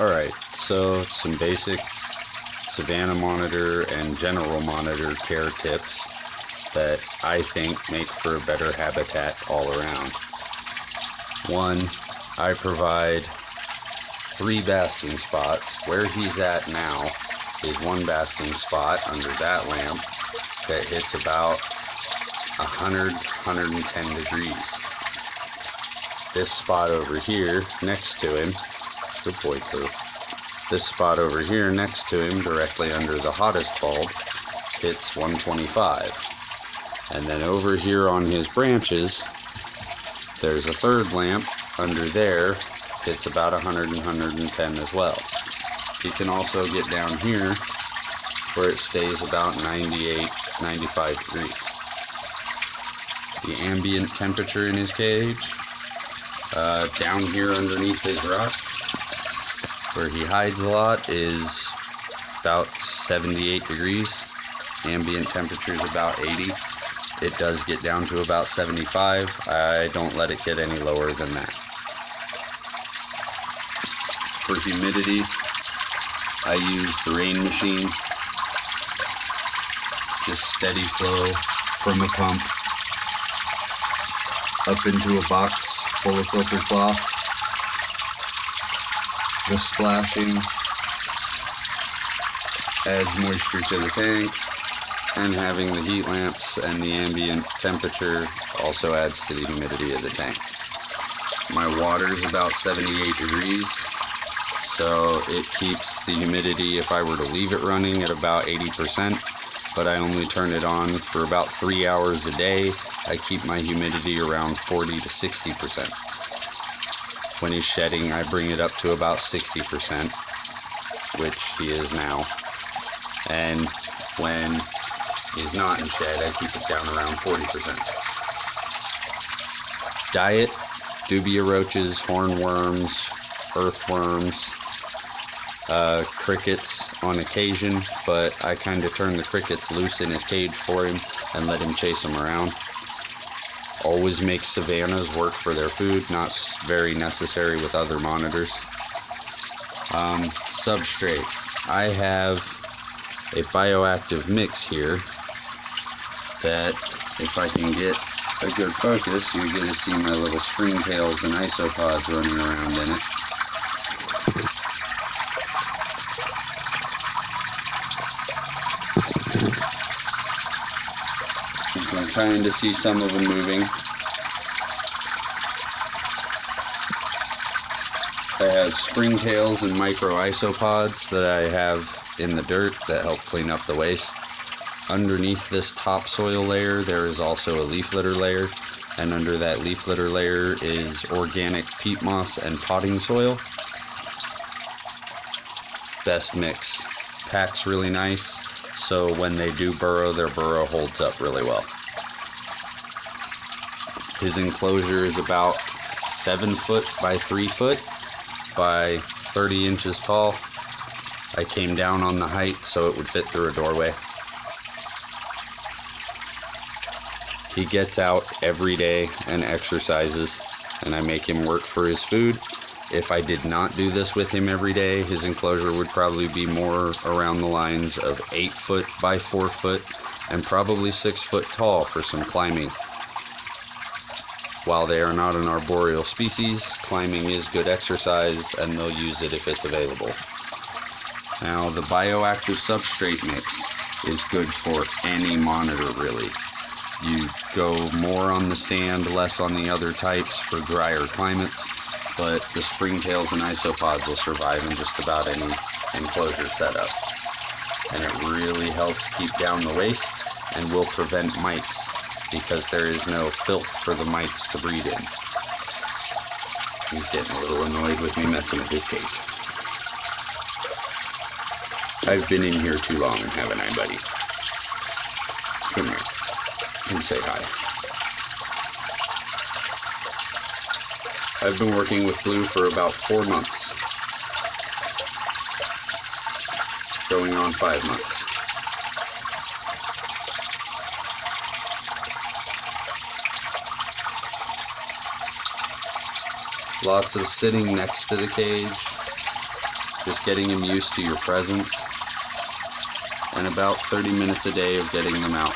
Alright, so some basic Savannah Monitor and General Monitor care tips that I think make for a better habitat all around. One, I provide 3 basking spots. Where he's at now is one basking spot under that lamp that hits about 110 degrees. This spot over here next to him, good boy too. This spot over here next to him, directly under the hottest bulb, hits 125. And then over here on his branches, there's a third lamp under there, hits about 100 and 110 as well. You can also get down here where it stays about 98, 95 degrees. The ambient temperature in his cage, down here underneath his rock, where he hides a lot, is about 78 degrees. Ambient temperature is about 80. It does get down to about 75. I don't let it get any lower than that. For humidity, I use the rain machine. Just steady flow from a pump up into a box full of filter cloth. The splashing adds moisture to the tank, and having the heat lamps and the ambient temperature also adds to the humidity of the tank. My water is about 78 degrees, so it keeps the humidity, if I were to leave it running, at about 80%, but I only turn it on for about 3 hours a day. I keep my humidity around 40 to 60%. When he's shedding, I bring it up to about 60%, which he is now. And when he's not in shed, I keep it down around 40%. Diet: dubia roaches, hornworms, earthworms, crickets on occasion, but I kind of turn the crickets loose in his cage for him and let him chase them around. Always make Savannahs work for their food, not very necessary with other monitors. Substrate. I have a bioactive mix here that, if I can get a good focus, you're going to see my little springtails and isopods running around in it. You can kind of see some of them moving. I have springtails and micro isopods that I have in the dirt that help clean up the waste. Underneath this topsoil layer, there is also a leaf litter layer, and under that leaf litter layer is organic peat moss and potting soil. Best mix. Packs really nice, so when they do burrow, their burrow holds up really well. His enclosure is about 7 foot by 3 foot by 30 inches tall. I came down on the height so it would fit through a doorway. He gets out every day and exercises, and I make him work for his food. If I did not do this with him every day, his enclosure would probably be more around the lines of 8 foot by 4 foot and probably 6 foot tall for some climbing. While they are not an arboreal species, climbing is good exercise, and they'll use it if it's available. Now, the bioactive substrate mix is good for any monitor, really. You go more on the sand, less on the other types for drier climates, but the springtails and isopods will survive in just about any enclosure setup. And it really helps keep down the waste and will prevent mites, because there is no filth for the mites to breed in. He's getting a little annoyed with me messing with his cage. I've been in here too long, haven't I, buddy? Come here. Come say hi. I've been working with Blue for about 4 months. Going on 5 months. Lots of sitting next to the cage. just getting him used to your presence, and about 30 minutes a day of getting them out.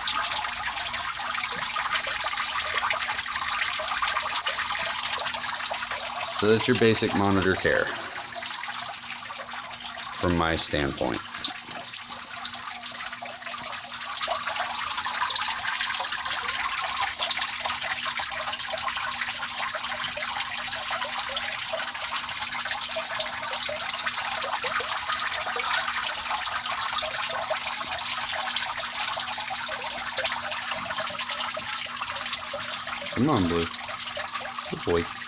So that's your basic monitor care from my standpoint. Come on, Blue. Good boy.